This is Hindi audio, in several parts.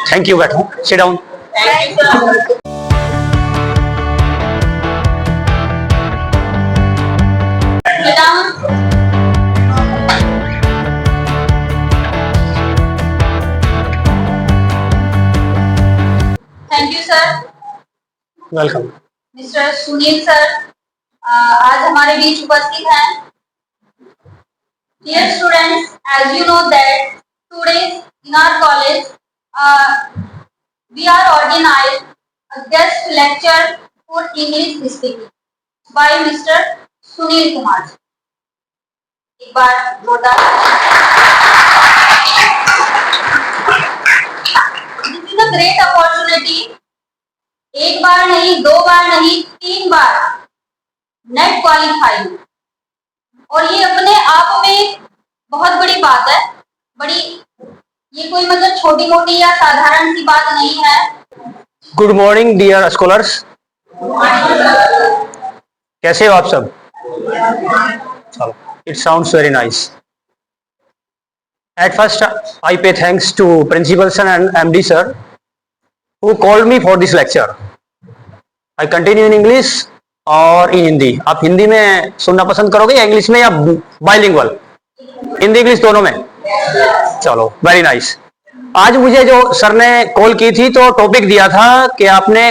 थैंक यू, बैठो, sit down. Thank you sir. Welcome. Mister Sunil sir आज हमारे बीच उपस्थित हैं। Dear students, as you know that today in our college we are organized a guest lecture for English speaking by Mr. Sunil Kumar. एक बार जोरदार। This is a great opportunity. एक बार नहीं, दो बार नहीं, 3 बार नेट क्वालिफाई, और ये अपने आप में बहुत बड़ी बात है। बड़ी, ये कोई मतलब छोटी मोटी या साधारण सी बात नहीं है। गुड मॉर्निंग डियर स्कॉलर्स, कैसे हो आप सब? चलो, it sounds very nice. At first I pay thanks to principal sir and MD sir who called me for this lecture. I continue in English और in हिंदी। आप हिंदी में सुनना पसंद करोगे या इंग्लिश में, या बाइलिंगुअल, हिंदी इंग्लिश दोनों में? चलो, वेरी नाइस। आज मुझे जो सर ने कॉल की थी तो टॉपिक दिया था कि आपने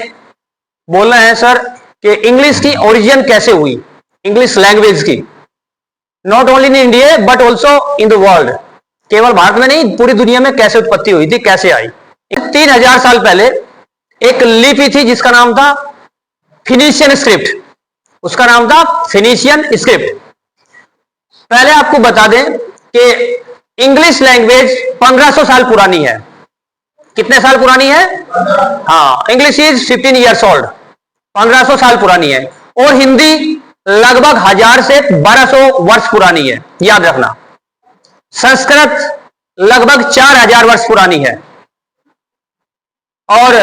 बोलना है सर कि इंग्लिश की ओरिजिन कैसे हुई, इंग्लिश लैंग्वेज की, not only in India but also in the world. केवल भारत में नहीं, पूरी दुनिया में कैसे उत्पत्ति हुई थी, कैसे आई। 3000 साल पहले एक लिपि थी जिसका नाम था फिनिशियन स्क्रिप्ट। उसका नाम था फिनिशियन स्क्रिप्ट। पहले आपको बता दें कि इंग्लिश लैंग्वेज 1500 साल पुरानी है। कितने साल पुरानी है? हाँ, इंग्लिश इज 15 ईयर्स ओल्ड, 1500 साल पुरानी है। और हिंदी लगभग 1000 से 1200 वर्ष पुरानी है, याद रखना। संस्कृत लगभग 4000 वर्ष पुरानी है। और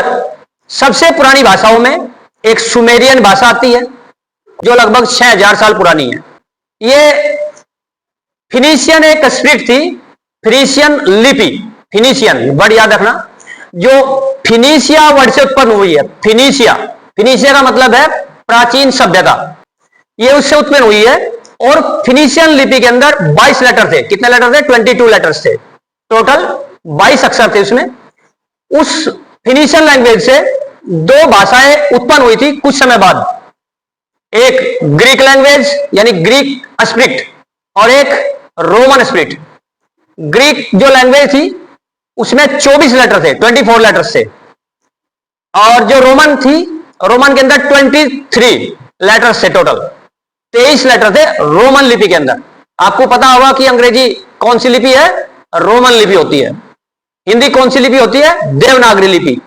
सबसे पुरानी भाषाओं में एक सुमेरियन भाषा आती है जो लगभग 6000 साल पुरानी है। ये फिनिशियन एक स्क्रिप्ट थी, फिनिशियन लिपि, फिनिशियन वर्ड याद रखना, जो फिनिशिया वर्ड से उत्पन्न हुई है। फिनिशिया, फिनिशिया का मतलब है प्राचीन सभ्यता, ये उससे उत्पन्न हुई है। और फिनिशियन लिपि के अंदर 22 लेटर थे। कितने लेटर थे? 22 लेटर्स थे, टोटल 22 अक्षर थे उसमें। उस फिनिशियन लैंग्वेज से 2 भाषाएं उत्पन्न हुई थी कुछ समय बाद, एक ग्रीक लैंग्वेज यानी ग्रीक स्क्रिप्ट और एक रोमन स्क्रिप्ट। ग्रीक जो लैंग्वेज थी उसमें 24 लेटर थे, 24 लेटर्स थे। और जो रोमन थी, रोमन के अंदर 23 लेटर्स थे, टोटल 23 लेटर थे रोमन लिपि के अंदर। आपको पता होगा कि अंग्रेजी कौन सी लिपि है? रोमन लिपि होती है। हिंदी कौन सी लिपि होती है? देवनागरी लिपि।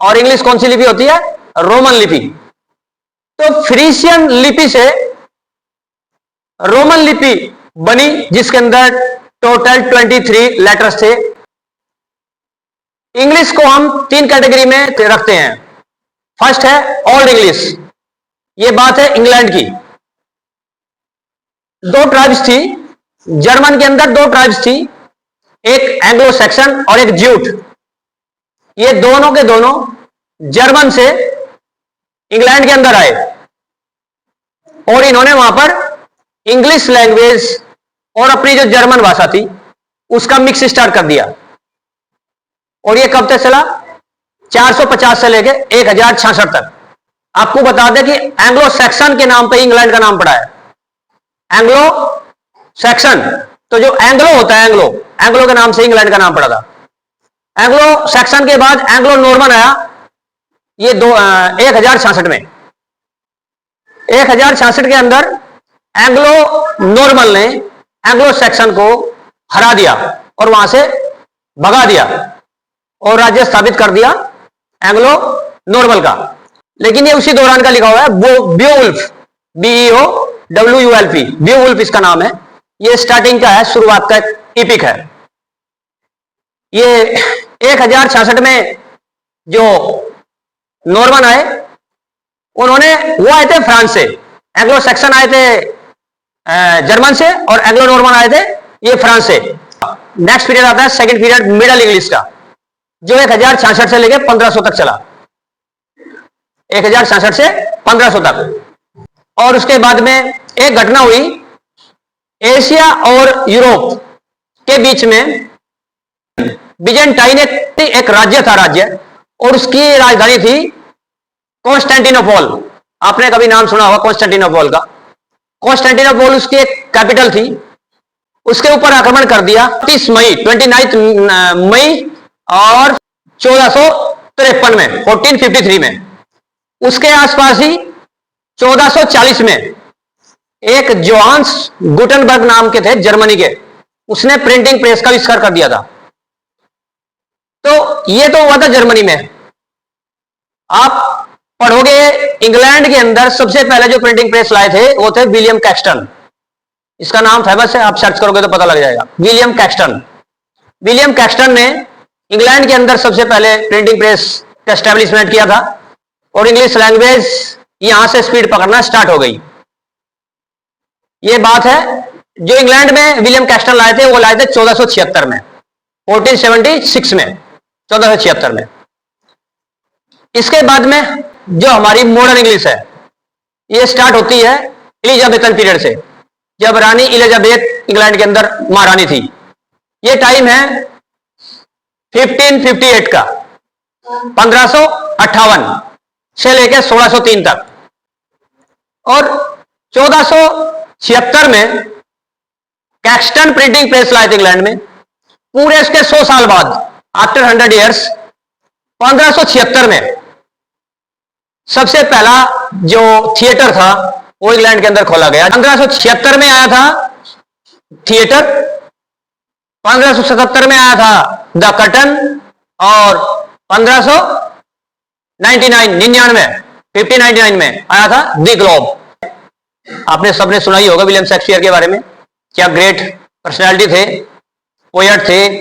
और इंग्लिश कौन सी लिपि होती है? रोमन लिपि। तो फिनिशियन लिपि से रोमन लिपि बनी जिसके अंदर टोटल 23 लेटर्स थे। इंग्लिश को हम 3 कैटेगरी में रखते हैं। फर्स्ट है ओल्ड इंग्लिश, ये बात है इंग्लैंड की। 2 ट्राइब्स थी, जर्मन के अंदर 2 ट्राइब्स थी, एक एंग्लो सैक्सन और एक ज्यूट। ये दोनों के दोनों जर्मन से इंग्लैंड के अंदर आए और इन्होंने वहां पर इंग्लिश लैंग्वेज और अपनी जो जर्मन भाषा थी उसका मिक्स स्टार्ट कर दिया। और ये कब तक चला? 450 से लेके 1066 तक। आपको बता दें कि एंग्लो सैक्सन के नाम पर इंग्लैंड का नाम पड़ा है, एंग्लो सैक्सन। तो जो एंग्लो होता है, एंग्लो, एंग्लो के नाम से इंग्लैंड का नाम पड़ा था। एंग्लो सैक्सन के बाद एंग्लो नॉर्मन आया, ये 1066 में। 1066 के अंदर एंग्लो नॉर्मल ने एंग्लो सैक्सन को हरा दिया और वहां से भगा दिया और राज्य स्थापित कर दिया एंग्लो नॉर्मल का। लेकिन ये उसी दौरान का लिखा हुआ है, बियोवुल्फ, BEOWULF, बियोवुल्फ इसका नाम है। ये स्टार्टिंग का है, शुरुआत का इपिक है। ये 1066 में जो नॉर्मन आए, उन्होंने, वो आए थे फ्रांस से, एंग्लो सैक्सन आए थे जर्मन से और एंग्लो नॉर्मन आए थे ये फ्रांस से। नेक्स्ट पीरियड आता है सेकंड पीरियड मिडल इंग्लिश का, जो 1066 से लेकर 1500 तक चला, 1066 से 1500 तक। और उसके बाद में एक घटना हुई, एशिया और यूरोप के बीच में बिजेंटाइन एक राज्य था, राज्य, और उसकी राजधानी थी कॉन्स्टेंटिनोपल। आपने कभी नाम सुना होगा कॉन्स्टेंटिनोपल का। कॉन्स्टेंटिनोपल उसकी एक कैपिटल थी, उसके ऊपर आक्रमण कर दिया 30 मई 29 मई और 1453 में, 1453 में। उसके आसपास ही 1440 में एक जोहान्स गुटेनबर्ग नाम के थे, जर्मनी के, उसने प्रिंटिंग प्रेस का आविष्कार कर दिया था। तो ये तो हुआ था जर्मनी में। आप पढ़ोगे इंग्लैंड के अंदर सबसे पहले जो प्रिंटिंग प्रेस लाए थे वो थे विलियम कैक्सटन। इसका नाम फेमस है, आप सर्च करोगे तो पता लग जाएगा, विलियम कैक्सटन। विलियम कैक्सटन ने इंग्लैंड के अंदर सबसे पहले प्रिंटिंग प्रेस का एस्टेब्लिशमेंट किया था और इंग्लिश लैंग्वेज यहां से स्पीड पकड़ना स्टार्ट हो गई। ये बात है, जो इंग्लैंड में विलियम कैक्सटन लाए थे वो लाए थे 1476 में, 1476 में, 1476 में। इसके बाद में जो हमारी मॉडर्न इंग्लिश है ये स्टार्ट होती है एलिजाबेथन पीरियड से, जब रानी एलिजाबेथ इंग्लैंड के अंदर महारानी थी। ये टाइम है 1558 का, 1558 से लेकर 1603 तक। और 1476 में कैक्सटन प्रिंटिंग प्रेस लाए थे इंग्लैंड में। पूरे इसके 100 साल बाद, आफ्टर 100 ईयर्स, 1576 में सबसे पहला जो थिएटर था वो इंग्लैंड के अंदर खोला गया। 1576 में आया था थिएटर, 1577 में आया था द कर्टन, और 1599 में आया था द ग्लोब। आपने सबने सुना ही होगा विलियम शेक्सपियर के बारे में, क्या ग्रेट पर्सनैलिटी थे, पोएट थे,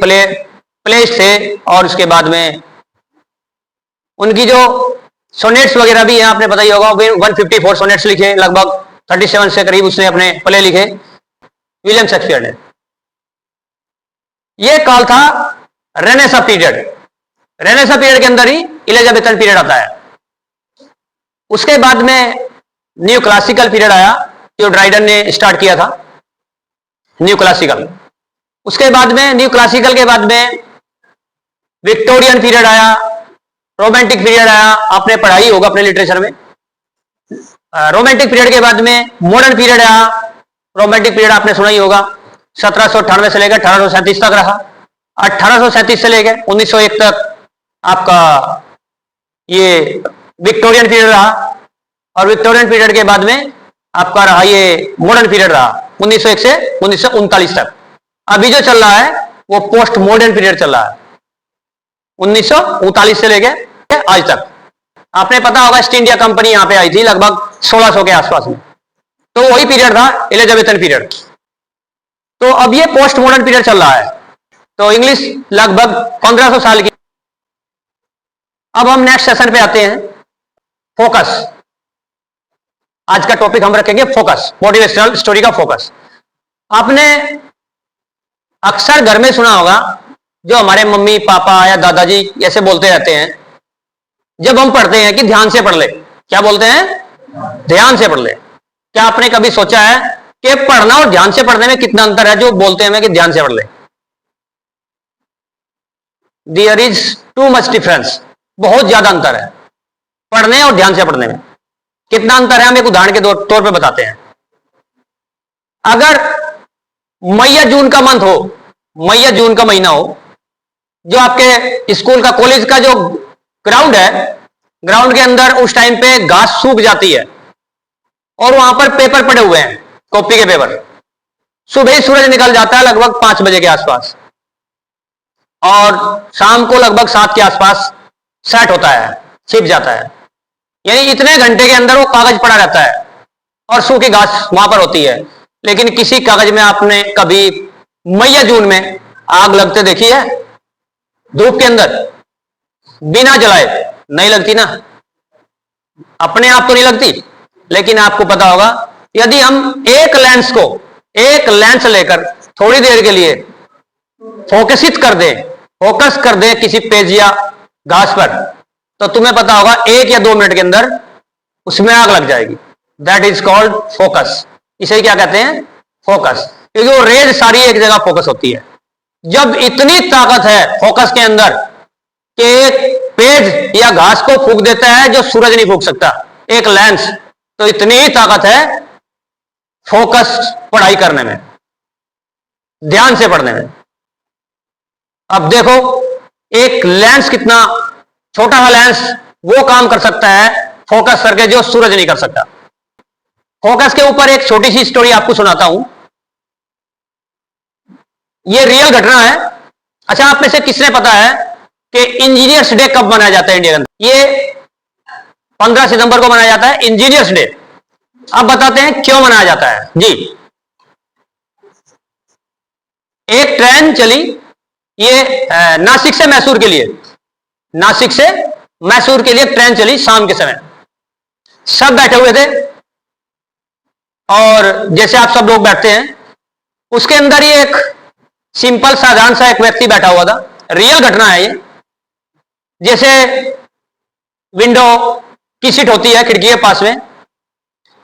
प्लेस थे। और उसके बाद में उनकी जो सोनेट्स वगैरह भी हैं, आपने पता ही होगा, 154 सोनेट्स लिखे, लगभग 37 से करीब उसने अपने प्ले लिखे विलियम शेक्सपियर ने। यह काल था रेनेसा पीरियड। रेनेसा पीरियड के अंदर ही एलिजाबेथन पीरियड आता है। उसके बाद में न्यू क्लासिकल पीरियड आया, जो ड्राइडन ने स्टार्ट किया था, न्यू क्लासिकल। उसके बाद में न्यू क्लासिकल के बाद में विक्टोरियन पीरियड आया, रोमांटिक पीरियड आया, आपने पढ़ाई होगा अपने लिटरेचर में। रोमांटिक पीरियड के बाद में मॉडर्न पीरियड आया। रोमांटिक पीरियड आपने सुना ही होगा, 1798 से लेकर 1837 तक रहा। 1837 से लेकर 1901 तक आपका ये विक्टोरियन पीरियड रहा, और विक्टोरियन पीरियड के बाद में आपका रहा ये मॉडर्न पीरियड रहा, 1901 से 1939 तक। अभी जो चल रहा है वो पोस्ट मॉडर्न पीरियड चल रहा है, 1939 से लेकर आज तक। आपने पता होगा ईस्ट इंडिया कंपनी यहां पे आई थी लगभग 1600 के आसपास में, तो वही पीरियड था एलिजाबेथन पीरियड। तो अब ये पोस्ट मॉडर्न पीरियड चल रहा है, तो इंग्लिश लगभग 1500 साल की। अब हम नेक्स्ट सेशन पे आते हैं, फोकस। आज का टॉपिक हम रखेंगे फोकस, मोटिवेशनल स्टोरी का फोकस। आपने अक्सर घर में सुना होगा, जो हमारे मम्मी पापा या दादाजी ऐसे बोलते रहते हैं जब हम पढ़ते हैं कि ध्यान से पढ़ ले। क्या बोलते हैं? ध्यान से पढ़ ले। क्या आपने कभी सोचा है कि पढ़ना और ध्यान से पढ़ने में कितना अंतर है? जो बोलते हैं कि ध्यान से पढ़ ले, there is too much difference. बहुत ज्यादा अंतर है पढ़ने और ध्यान से पढ़ने में। कितना अंतर है हम एक उदाहरण के तौर पे बताते हैं। अगर मई या जून का मंथ हो, मई या जून का महीना हो, जो आपके स्कूल का कॉलेज का जो ग्राउंड है, ग्राउंड के अंदर उस टाइम पे घास सूख जाती है और वहां पर पेपर पड़े हुए हैं, कॉपी के पेपर। सुबह ही सूरज निकल जाता है लगभग 5 बजे के आसपास, और शाम को लगभग 7 के आसपास सेट होता है, छिप जाता है। यानी इतने घंटे के अंदर वो कागज पड़ा रहता है और सूखी घास वहां पर होती है। लेकिन किसी कागज में आपने कभी मई या जून में आग लगते देखी है? धूप के अंदर बिना जलाए नहीं लगती ना, अपने आप तो नहीं लगती। लेकिन आपको पता होगा, यदि हम एक लेंस लेकर थोड़ी देर के लिए फोकसित कर दे, फोकस कर दे किसी पेज या घास पर, तो तुम्हें पता होगा 1 या 2 मिनट के अंदर उसमें आग लग जाएगी। That is called focus. इसे क्या कहते हैं? फोकस। क्योंकि वो रेज सारी एक जगह फोकस होती है। जब इतनी ताकत है फोकस के अंदर कि एक पेज या घास को फूंक देता है जो सूरज नहीं फूंक सकता, एक लेंस, तो इतनी ही ताकत है फोकस पढ़ाई करने में, ध्यान से पढ़ने में। अब देखो एक लेंस, कितना छोटा सा लेंस वो काम कर सकता है फोकस करके जो सूरज नहीं कर सकता। फोकस के ऊपर एक छोटी सी स्टोरी आपको सुनाता हूं। ये रियल घटना है। अच्छा, आप में से किसने पता है कि इंजीनियर्स डे कब मनाया जाता है इंडिया के अंदर? ये 15 सितंबर को मनाया जाता है इंजीनियर्स डे। अब बताते हैं क्यों मनाया जाता है जी। एक ट्रेन चली, ये नासिक से मैसूर के लिए, नासिक से मैसूर के लिए ट्रेन चली शाम के समय। सब बैठे हुए थे और जैसे आप सब लोग बैठते हैं, उसके अंदर ही एक सिंपल साधारण सा एक व्यक्ति बैठा हुआ था। रियल घटना है ये। जैसे विंडो की सीट होती है खिड़की के पास में,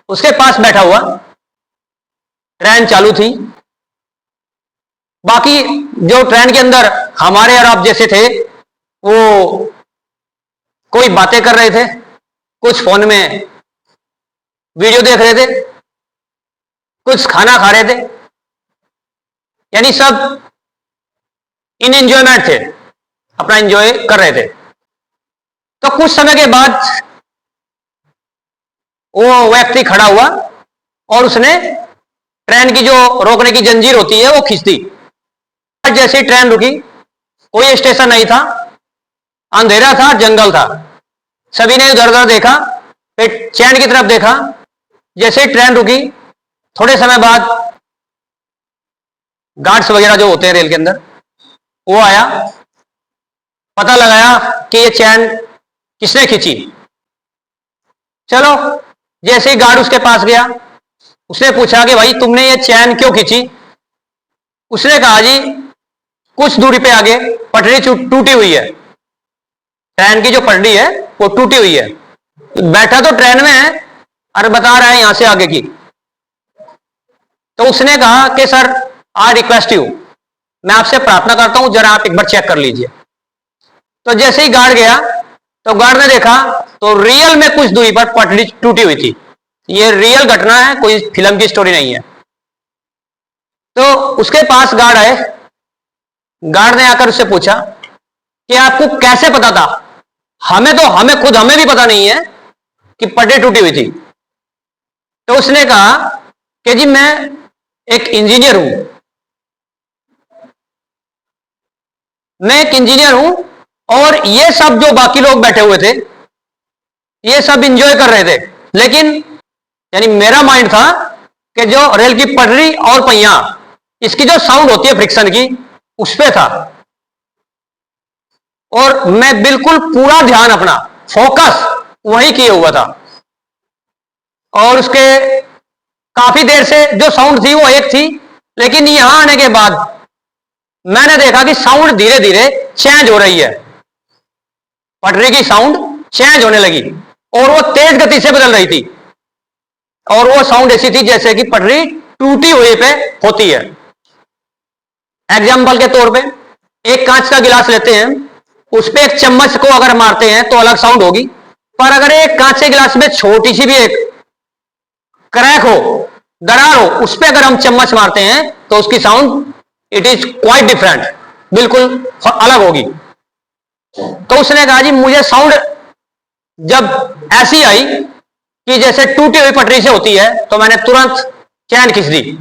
उसके पास बैठा हुआ, ट्रेन चालू थी। बाकी जो ट्रेन के अंदर हमारे और आप जैसे थे वो कोई बातें कर रहे थे, कुछ फोन में वीडियो देख रहे थे, कुछ खाना खा रहे थे, यानी सब इन एंजॉयमेंट थे, अपना एंजॉय कर रहे थे। तो कुछ समय के बाद वो व्यक्ति खड़ा हुआ और उसने ट्रेन की जो रोकने की जंजीर होती है वो खींच दी। जैसे ही ट्रेन रुकी, कोई स्टेशन नहीं था, अंधेरा था, जंगल था। सभी ने उधर उधर देखा, फिर चैन की तरफ देखा। जैसे ही ट्रेन रुकी, थोड़े समय बाद गार्ड्स वगैरह जो होते हैं रेल के अंदर, वो आया, पता लगाया कि ये चैन किसने खींची। चलो, जैसे ही गार्ड उसके पास गया, उसने पूछा कि भाई तुमने ये चैन क्यों खींची? उसने कहा जी कुछ दूरी पे आगे पटरी टूटी हुई है, ट्रेन की जो पटरी है वो टूटी हुई है। बैठा तो ट्रेन में है और बता रहा है यहां से आगे की। तो उसने कहा कि सर आई रिक्वेस्ट यू, मैं आपसे प्रार्थना करता हूं जरा आप एक बार चेक कर लीजिए। तो जैसे ही गार्ड गया तो गार्ड ने देखा तो रियल में कुछ दूरी पर पटरी टूटी हुई थी। ये रियल घटना है, कोई फिल्म की स्टोरी नहीं है। तो उसके पास गार्ड आए, गार्ड ने आकर उससे पूछा कि आपको कैसे पता था? हमें भी पता नहीं है कि पटरी टूटी हुई थी। तो उसने कहा कि जी मैं एक इंजीनियर हूं, और ये सब जो बाकी लोग बैठे हुए थे ये सब इंजॉय कर रहे थे, लेकिन यानी मेरा माइंड था कि जो रेल की पटरी और पहिया, इसकी जो साउंड होती है फ्रिक्शन की, उस पे था। और मैं बिल्कुल पूरा ध्यान अपना फोकस वही किए हुआ था। और उसके काफी देर से जो साउंड थी वो एक थी, लेकिन यहां आने के बाद मैंने देखा कि साउंड धीरे धीरे चेंज हो रही है। पटरी की साउंड चेंज होने लगी और वो तेज गति से बदल रही थी। और वो साउंड ऐसी थी जैसे कि पटरी टूटी हुई पे होती है। एग्जाम्पल के तौर पे एक कांच का गिलास लेते हैं, उस पे एक चम्मच को अगर मारते हैं तो अलग साउंड होगी, पर अगर एक कांच के गिलास में छोटी सी भी एक क्रैक हो, दरार हो, उस पे अगर हम चम्मच मारते हैं तो उसकी sound it is quite different, बिल्कुल अलग होगी। तो उसने कहा जी मुझे साउंड जब ऐसी आई कि जैसे टूटी हुई पटरी से होती है, तो मैंने तुरंत चैन खींच दी।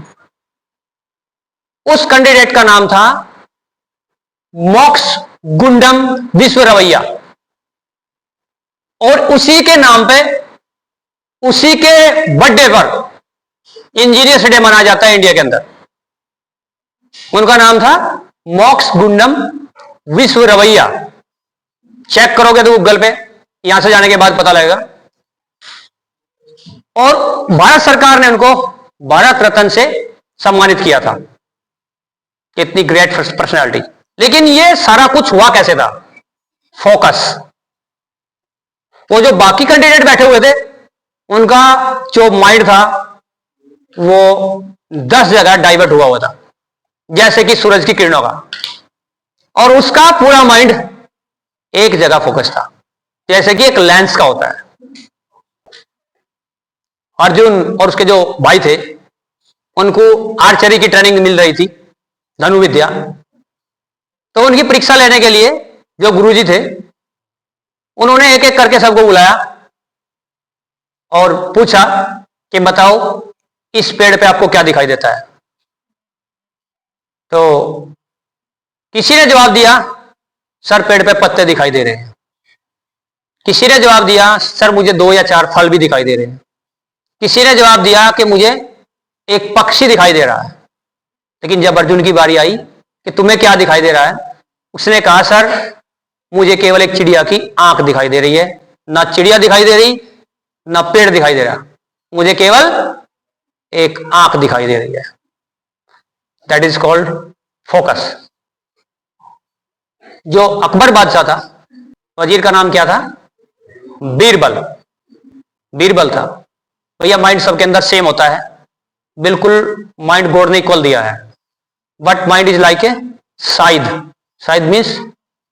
उस कैंडिडेट का नाम था मोक्ष गुंडम विश्वरवैया, और उसी के नाम पे, उसी के बर्थडे पर इंजीनियर्स डे मनाया जाता है इंडिया के अंदर। उनका नाम था मोक्ष गुंडम विश्वरवैया। चेक करोगे तो गूगल पे, यहां से जाने के बाद पता लगेगा। और भारत सरकार ने उनको भारत रत्न से सम्मानित किया था। इतनी ग्रेट पर्सनालिटी। लेकिन ये सारा कुछ हुआ कैसे था? फोकस। वो जो बाकी कैंडिडेट बैठे हुए थे उनका जो माइंड था वो 10 जगह डाइवर्ट हुआ था, जैसे कि सूरज की किरणों का, और उसका पूरा माइंड एक जगह फोकस था, जैसे कि एक लेंस का होता है। अर्जुन और उसके जो भाई थे उनको आर्चरी की ट्रेनिंग मिल रही थी, धनु विद्या। तो उनकी परीक्षा लेने के लिए जो गुरुजी थे उन्होंने एक एक करके सबको बुलाया और पूछा कि बताओ इस पेड़ पे आपको क्या दिखाई देता है। तो किसी ने जवाब दिया सर पेड़ पे पत्ते दिखाई दे रहे हैं। किसी ने जवाब दिया सर मुझे 2 या 4 फल भी दिखाई दे रहे हैं। किसी ने जवाब दिया कि मुझे एक पक्षी दिखाई दे रहा है। लेकिन जब अर्जुन की बारी आई कि तुम्हें क्या दिखाई दे रहा है, उसने कहा सर मुझे केवल एक चिड़िया की आंख दिखाई दे रही है, ना चिड़िया दिखाई दे रही ना पेड़ दिखाई दे रहा, मुझे केवल एक आंख दिखाई दे रही है। That is called focus. जो अकबर बादशाह था, वजीर का नाम क्या था? बीरबल। बीरबल था। भैया माइंड सबके अंदर सेम होता है, बिल्कुल माइंड गॉड ने इक्वल दिया है, but mind is like a scythe. Scythe means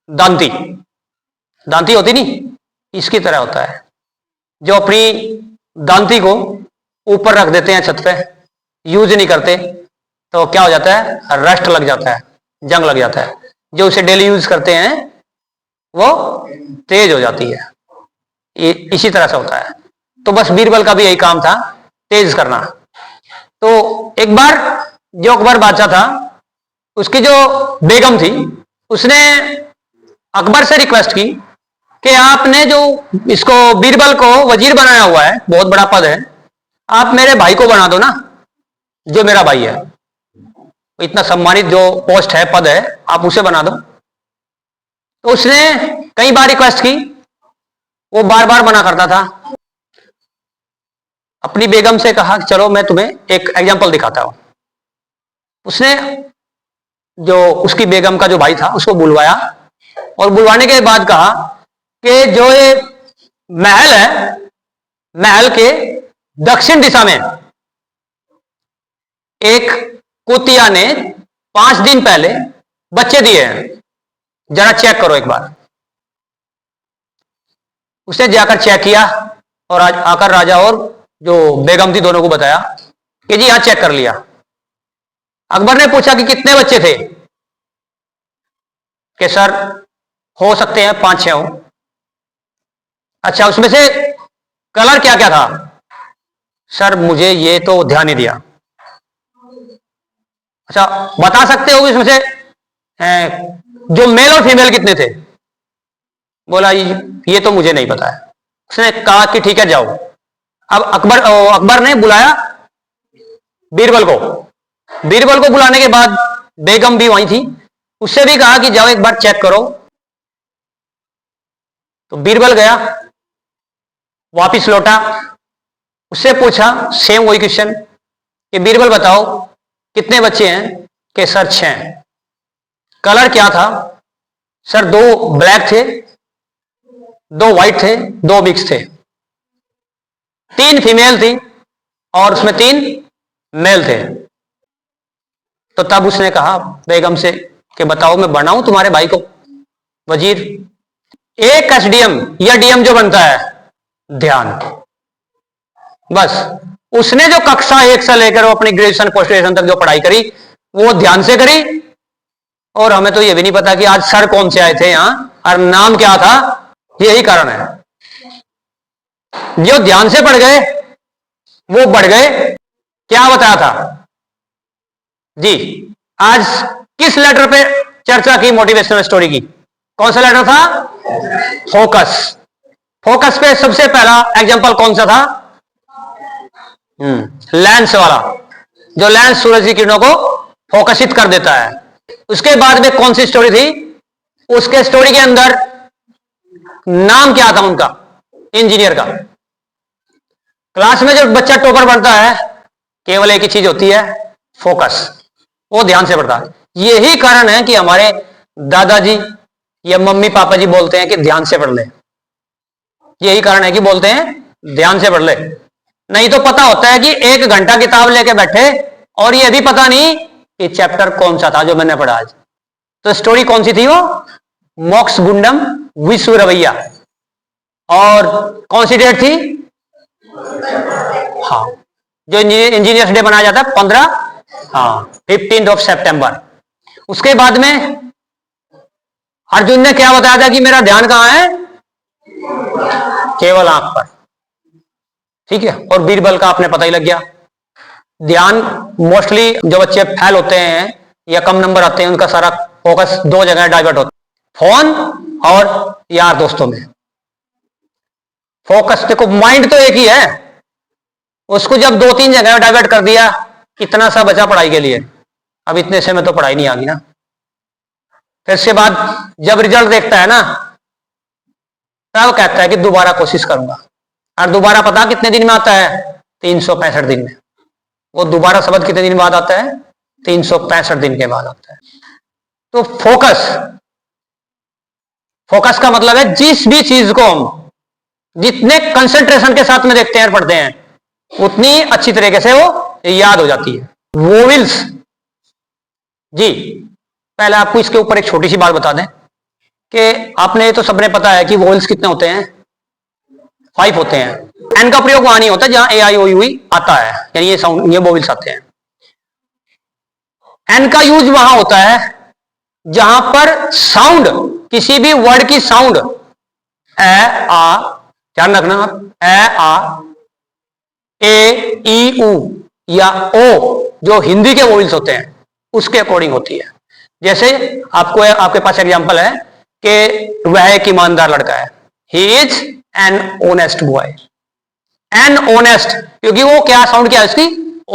दांती। दांती होती नहीं, इसकी तरह होता है। जो अपनी दांती को ऊपर रख देते हैं छत पे, यूज नहीं करते, तो क्या हो जाता है? रस्ट लग जाता है, जंग लग जाता है। जो उसे डेली यूज करते हैं वो तेज हो जाती है। इसी तरह से होता है। तो बस बीरबल का भी यही काम था, तेज करना। तो एक बार जो अकबर बादशाह था उसकी जो बेगम थी उसने अकबर से रिक्वेस्ट की कि आपने जो इसको बीरबल को वजीर बनाया हुआ है, बहुत बड़ा पद है, आप मेरे भाई को बना दो ना, जो मेरा भाई है। इतना सम्मानित जो पोस्ट है, पद है, आप उसे बना दो। तो उसने कई बार रिक्वेस्ट की, वो बार बार मना करता था। अपनी बेगम से कहा कि चलो मैं तुम्हें एक एग्जांपल दिखाता हूं। उसने जो उसकी बेगम का जो भाई था उसको बुलवाया और बुलवाने के बाद कहा कि जो ये महल है, महल के दक्षिण दिशा में एक कुतिया ने 5 दिन पहले बच्चे दिए हैं, जरा चेक करो एक बार। उसने जाकर चेक किया और आज आकर राजा और जो बेगम थी दोनों को बताया कि जी यहां चेक कर लिया। अकबर ने पूछा कि कितने बच्चे थे? कि सर हो सकते हैं 5-6 हो। अच्छा उसमें से कलर क्या क्या था? सर मुझे ये तो ध्यान नहीं दिया। अच्छा बता सकते हो इसमें से जो मेल और फीमेल कितने थे? बोला ये तो मुझे नहीं पता है। उसने कहा कि ठीक है जाओ। अब अकबर ने बुलाया बीरबल को। बीरबल को बुलाने के बाद बेगम भी वहीं थी, उससे भी कहा कि जाओ एक बार चेक करो। तो बीरबल गया, वापिस लौटा, उससे पूछा सेम वही क्वेश्चन कि बीरबल बताओ कितने बच्चे हैं? कि सर 6। कलर क्या था? सर 2 ब्लैक थे, 2 व्हाइट थे, 2 मिक्स थे, 3 फीमेल थी और उसमें 3 मेल थे। तो तब उसने कहा बेगम से कि बताओ मैं बनाऊं तुम्हारे भाई को वजीर? एक एसडीएम या डीएम जो बनता है, ध्यान। बस उसने जो कक्षा 1 से लेकर वो अपनी ग्रेजुएशन पोस्ट ग्रेजुएशन तक जो पढ़ाई करी वो ध्यान से करी। और हमें तो ये भी नहीं पता कि आज सर कौन से आए थे यहां और नाम क्या था। यही कारण है, जो ध्यान से पढ़ गए वो बढ़ गए। क्या बताया था जी? आज किस लेटर पे चर्चा की मोटिवेशनल स्टोरी की? कौन सा लेटर था? फोकस। फोकस पे सबसे पहला एग्जांपल कौन सा था? लेंस वाला, जो लेंस सूरज की किरणों को फोकसित कर देता है। उसके बाद में कौन सी स्टोरी थी? उसके स्टोरी के अंदर नाम क्या था उनका? इंजीनियर का। क्लास में जब बच्चा टॉपर बनता है केवल एक ही चीज होती है, फोकस। वो ध्यान से पढ़ता है। यही कारण है कि हमारे दादाजी या मम्मी पापा जी बोलते हैं कि ध्यान से पढ़ ले। यही कारण है कि बोलते हैं ध्यान से पढ़ ले। नहीं तो पता होता है कि 1 घंटा किताब लेके बैठे और ये भी पता नहीं कि चैप्टर कौन सा था जो मैंने पढ़ा आज। तो स्टोरी कौन सी थी वो? मोक्ष गुंडम विश्व रवैया। और कौन सी डेट थी? हाँ, जो इंजीनियर्स डे मनाया जाता है 15 सितंबर। उसके बाद में अर्जुन ने क्या बताया था कि मेरा ध्यान कहां है? केवल आंख पर। ठीक है। और बीरबल का आपने पता ही लग गया। ध्यान मोस्टली जो बच्चे फेल होते हैं या कम नंबर आते हैं उनका सारा फोकस 2 जगह डाइवर्ट होता है, फोन और यार दोस्तों में। फोकस देखो, माइंड तो एक ही है, उसको जब 2-3 जगह डाइवर्ट कर दिया, इतना सा बचा पढ़ाई के लिए। अब इतने से में तो पढ़ाई नहीं आ गई ना। फिर इसके बाद जब रिजल्ट देखता है ना, तब कहता है कि दोबारा कोशिश करूंगा। और दोबारा पता कितने दिन में आता है? 365 दिन में। वो दोबारा शब्द कितने दिन बाद आता है? 365 दिन के बाद आता है। तो फोकस का मतलब है जिस भी चीज को हम जितने कंसंट्रेशन के साथ में देखते हैं और पढ़ते हैं, उतनी अच्छी तरीके से वो याद हो जाती है। वोविल्स जी, पहले आपको इसके ऊपर एक छोटी सी बात बता दें कि आपने तो सबने पता है कि वोवेल्स कितने होते हैं? 5 होते हैं। एन का प्रयोग वहां नहीं होता जहां ए आई ओ यू आता है, यानी ये साउंड, ये वोवेल्स आते हैं। एन का यूज वहां होता है जहां पर साउंड, किसी भी वर्ड की साउंड ए आ, ध्यान रखना, ए आ, ए ई उ या ओ, जो हिंदी के वोवेल्स होते हैं उसके अकॉर्डिंग होती है। जैसे आपके पास एग्जांपल है कि वह एक ईमानदार लड़का है, ही is an honest boy. An honest, क्योंकि वो क्या साउंड क्या है उसकी?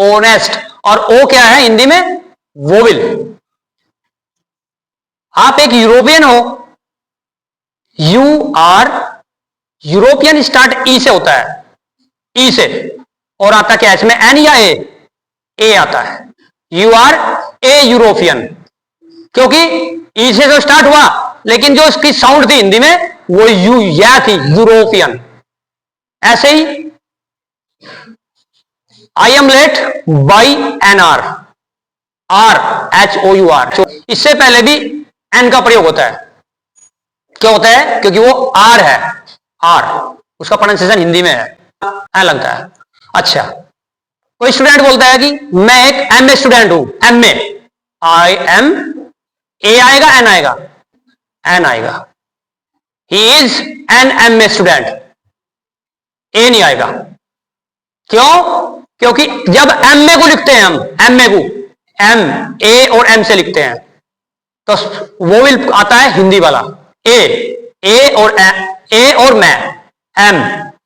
ऑनेस्ट। और ओ क्या है हिंदी में? वोवेल। आप एक यूरोपियन हो, यू आर, यूरोपियन स्टार्ट ई से होता है, ई से, और आता क्या है इसमें? एन या ए? ए आता है। यू आर ए यूरोपियन, क्योंकि ई से तो स्टार्ट हुआ, लेकिन जो इसकी साउंड थी हिंदी में वो यू या थी, यूरोपियन। ऐसे ही I am late by an hour, R H O U R. इससे पहले भी एन का प्रयोग होता है। क्या होता है? क्योंकि वो आर है, आर, उसका प्रोनाउंसिएशन हिंदी में है, ऐसा लगता है। अच्छा, कोई स्टूडेंट बोलता है कि मैं एक एमए स्टूडेंट हूं, एमए, आई एम, ए आएगा एन आएगा? एन आएगा। He is an MA student, a नहीं आएगा। क्यों? क्योंकि जब एमए को लिखते हैं हम, एमए को एम, ए और एम से लिखते हैं, तो वो विल आता है हिंदी वाला ए और मैं, एम,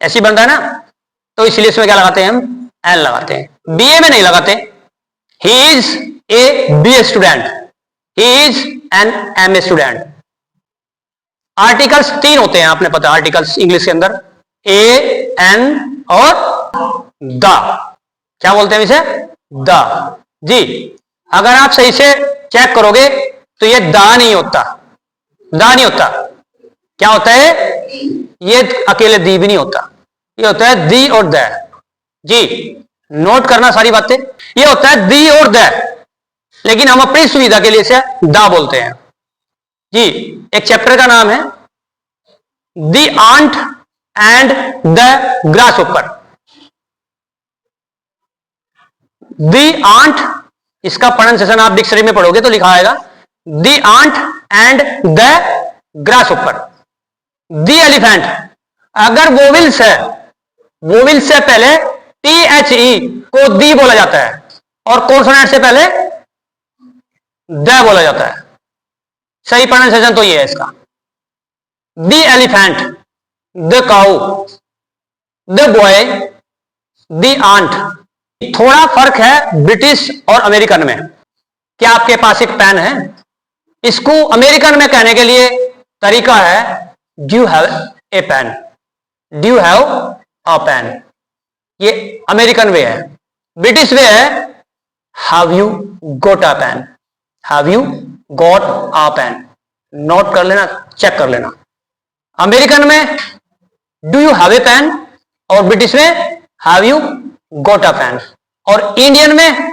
ऐसी बनता है ना। तो इसलिए इसमें क्या लगाते हैं हम? एन लगाते हैं। बीए में नहीं लगाते। He is a BA student, he is an MA student. Articles 3 होते हैं, आपने पता आर्टिकल्स इंग्लिश के अंदर, ए, एन और द। क्या बोलते हैं इसे? द। जी, अगर आप सही से चेक करोगे तो ये दा नहीं होता, दा नहीं होता। क्या होता है? ये अकेले दी भी नहीं होता, ये होता है दी और द। जी, नोट करना सारी बातें। ये होता है दी और द, लेकिन हम अपनी सुविधा के लिए इसे दा बोलते हैं। जी, एक चैप्टर का नाम है दी आंट एंड द ग्रास ऊपर। दी आंट, इसका प्रोनाउंसिएशन आप डिक्शनरी में पढ़ोगे तो लिखा आएगा दी आंट एंड द ग्रास ऊपर। दी एलिफेंट, अगर वोविल्स है, वोविल्स से पहले THE को दी बोला जाता है, और कॉन्सोनेंट से पहले द बोला जाता है। सही प्रोनाउंसिएशन तो ये है इसका, the elephant, the cow, the boy, the ant. थोड़ा फर्क है ब्रिटिश और अमेरिकन में। क्या आपके पास एक पेन है? इसको अमेरिकन में कहने के लिए तरीका है do you have a pen, do you have a pen. ये अमेरिकन वे है। ब्रिटिश वे है have you got a pen, have you got a pen. Note कर लेना, चेक कर लेना। अमेरिकन में do you have a pen, और ब्रिटिश में have you got a pen. और इंडियन में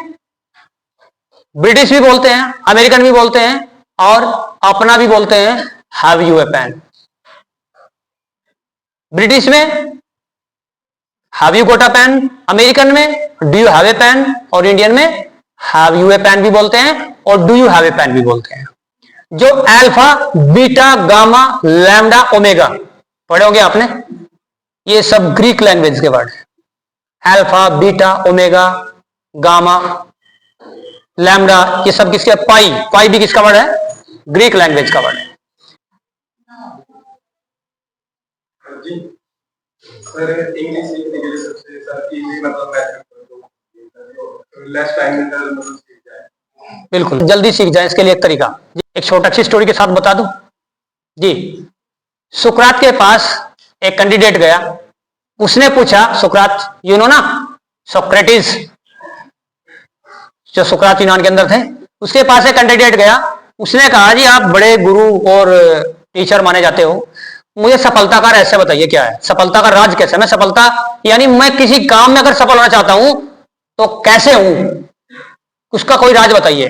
ब्रिटिश भी बोलते हैं, अमेरिकन भी बोलते हैं, और अपना भी बोलते हैं, have you a pen. British में have you got a pen, American में do you have a pen, और इंडियन में हैव यू ए पेन भी बोलते हैं और do you have a pen भी बोलते हैं। जो alpha, beta, gamma, lambda, omega पढ़े होंगे आपने, ये सब ग्रीक लैंग्वेज के वर्ड है। Alpha, beta, omega, gamma, lambda, ये सब किसके, पाई, पाई भी किसका वर्ड है, ग्रीक लैंग्वेज का वर्ड है। सर इंग्लिश सीखने के लिए सबसे सर इजी मतलब लेस टाइम में मतलब सीख जाए, बिल्कुल जल्दी सीख जाए, इसके लिए एक तरीका, एक छोटा सी स्टोरी के साथ बता दूं जी। सुकरात के पास एक कैंडिडेट गया, उसने पूछा, सुकरात यू नो ना, सोक्रेटिस जो सुकरात यूनान के अंदर थे, उसके पास एक कैंडिडेट गया, उसने कहा जी आप बड़े गुरु और टीचर माने जाते हो, मुझे सफलता का रहस्य बताइए, क्या है सफलता का राज, कैसे मैं सफलता, यानी मैं किसी काम में अगर सफल होना चाहता हूं तो कैसे हूं, उसका कोई राज बताइए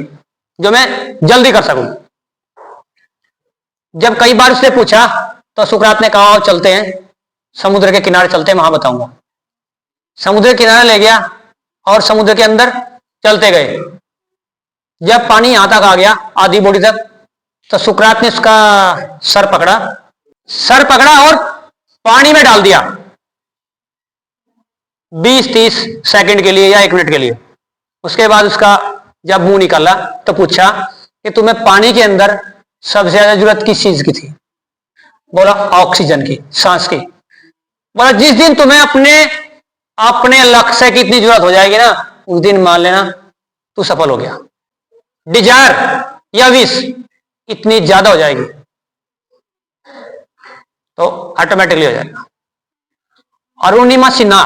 जो मैं जल्दी कर सकूं। जब कई बार उसने पूछा तो सुकरात ने कहा चलते हैं समुद्र के किनारे, चलते हैं वहां बताऊंगा। समुद्र के किनारे ले गया और समुद्र के अंदर चलते गए। जब पानी यहां तक आ गया, आधी बॉडी तक, तो सुकरात ने उसका सर पकड़ा और पानी में डाल दिया 20-30 सेकंड के लिए या 1 मिनट के लिए। उसके बाद उसका जब मुंह निकाला तो पूछा कि तुम्हें पानी के अंदर सबसे ज्यादा जरूरत किस चीज की थी? बोला ऑक्सीजन की, सांस की। बोला जिस दिन तुम्हें अपने लक्ष्य की इतनी जरूरत हो जाएगी ना, उस दिन मान लेना तू सफल हो गया। डिजायर या विश इतनी ज्यादा हो जाएगी तो ऑटोमेटिकली हो जाएगा। अरुणिमा सिन्हा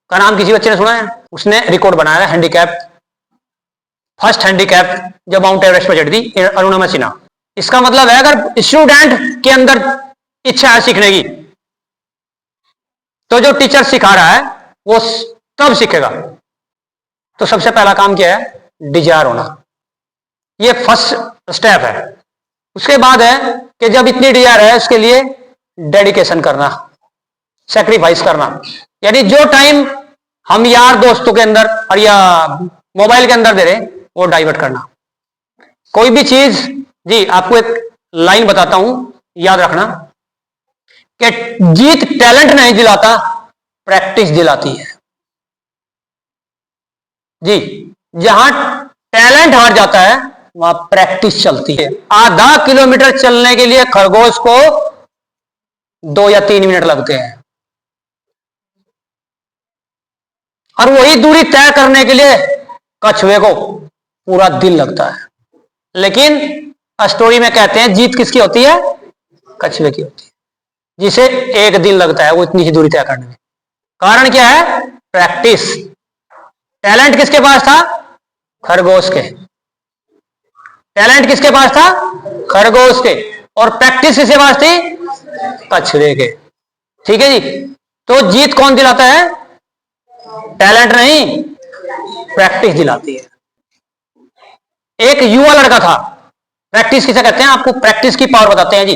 का नाम किसी बच्चे ने सुना है? उसने रिकॉर्ड बनाया है, हैंडीकैप, फर्स्ट हैंडीकैप जो माउंट एवरेस्ट पर चढ़ी थी, अरुणिमा सिन्हा। इसका मतलब है अगर स्टूडेंट के अंदर इच्छा है सीखने की तो जो टीचर सिखा रहा है वो तब सीखेगा। तो सबसे पहला काम क्या है? डिजायर होना, ये फर्स्ट स्टेप है। उसके बाद है कि जब इतनी डिजायर है उसके लिए डेडिकेशन करना, सैक्रिफाइस करना, यानी जो टाइम हम यार दोस्तों के अंदर और या मोबाइल के अंदर दे रहे वो डाइवर्ट करना। कोई भी चीज, जी आपको एक लाइन बताता हूं, याद रखना कि जीत टैलेंट नहीं दिलाता, प्रैक्टिस दिलाती है। जी, जहां टैलेंट हार जाता है वहां प्रैक्टिस चलती है। आधा किलोमीटर चलने के लिए खरगोश को 2 या 3 मिनट लगते हैं और वही दूरी तय करने के लिए कछुए को पूरा दिन लगता है। लेकिन स्टोरी में कहते हैं जीत किसकी होती है? कछुए की होती है, जिसे 1 दिन लगता है वो इतनी ही दूरी तय करने में। कारण क्या है? प्रैक्टिस। टैलेंट किसके पास था? खरगोश के। टैलेंट किसके पास था? खरगोश के। और प्रैक्टिस किसके पास थी? कछुए के। ठीक है जी। तो जीत कौन दिलाता है? टैलेंट नहीं, प्रैक्टिस दिलाती है। एक युवा लड़का था, प्रैक्टिस किसे कहते हैं आपको प्रैक्टिस की पावर बताते हैं जी।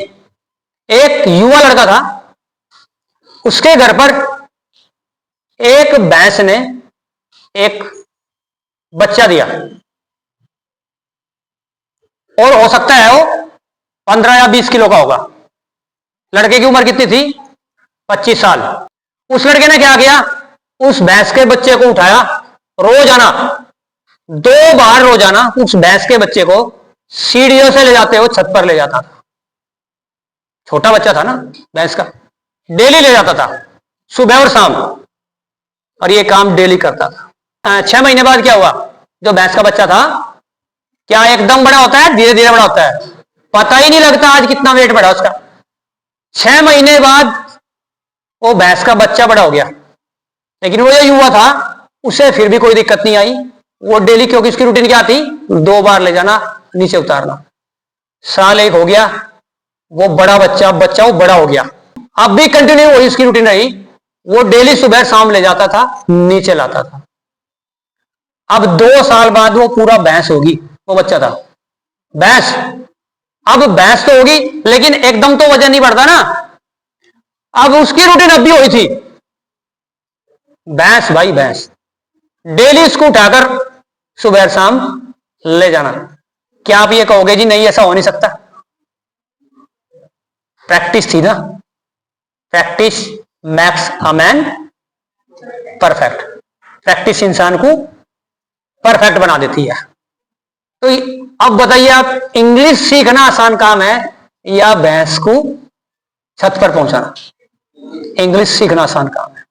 एक युवा लड़का था, उसके घर पर एक भैंस ने एक बच्चा दिया और हो सकता है वो 15 या 20 किलो का होगा। लड़के की उम्र कितनी थी? 25 साल। उस लड़के ने क्या किया? उस भैंस के बच्चे को उठाया, रोजाना 2 बार रोजाना उस भैंस के बच्चे को सीढ़ियों से ले जाते हुए छत पर ले जाता था। छोटा बच्चा था ना भैंस का, डेली ले जाता था सुबह और शाम, और ये काम डेली करता था। 6 महीने बाद क्या हुआ? जो भैंस का बच्चा था क्या एकदम बड़ा होता है? धीरे धीरे बड़ा होता है, पता ही नहीं लगता आज कितना वेट बढ़ा उसका। 6 महीने बाद वो भैंस का बच्चा बड़ा हो गया, लेकिन वो जो युवा था उसे फिर भी कोई दिक्कत नहीं आई। वो डेली, क्योंकि उसकी रूटीन क्या थी? 2 बार ले जाना, नीचे उतारना। साल 1 हो गया, वो बड़ा बच्चा वो बड़ा हो गया, अब भी कंटिन्यू वही उसकी रूटीन रही। वो डेली सुबह शाम ले जाता था, नीचे लाता था। अब 2 साल बाद वो पूरा भैंस होगी, वो बच्चा था भैंस। अब भैंस तो होगी लेकिन एकदम तो वजन नहीं बढ़ता ना। अब उसकी रूटीन अब भी हुई थी, भैंस भाई भैंस, डेली इसको उठाकर सुबह शाम ले जाना। क्या आप ये कहोगे जी नहीं ऐसा हो नहीं सकता? प्रैक्टिस थी ना, practice max a man perfect. Practice इंसान को परफेक्ट बना देती है। तो अब बताइए आप, इंग्लिश सीखना आसान काम है या भैंस को छत पर पहुंचाना? इंग्लिश सीखना आसान काम है।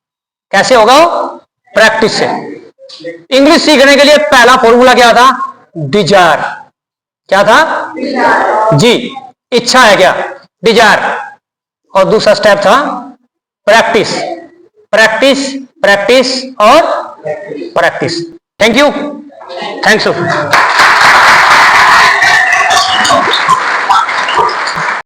कैसे होगा वो? प्रैक्टिस से। इंग्लिश सीखने के लिए पहला फॉर्मूला क्या था? डिजायर। क्या था? डिजायर। जी, इच्छा है क्या? डिजायर। और दूसरा स्टेप था प्रैक्टिस, प्रैक्टिस, प्रैक्टिस और practice. Thank you, thanks you.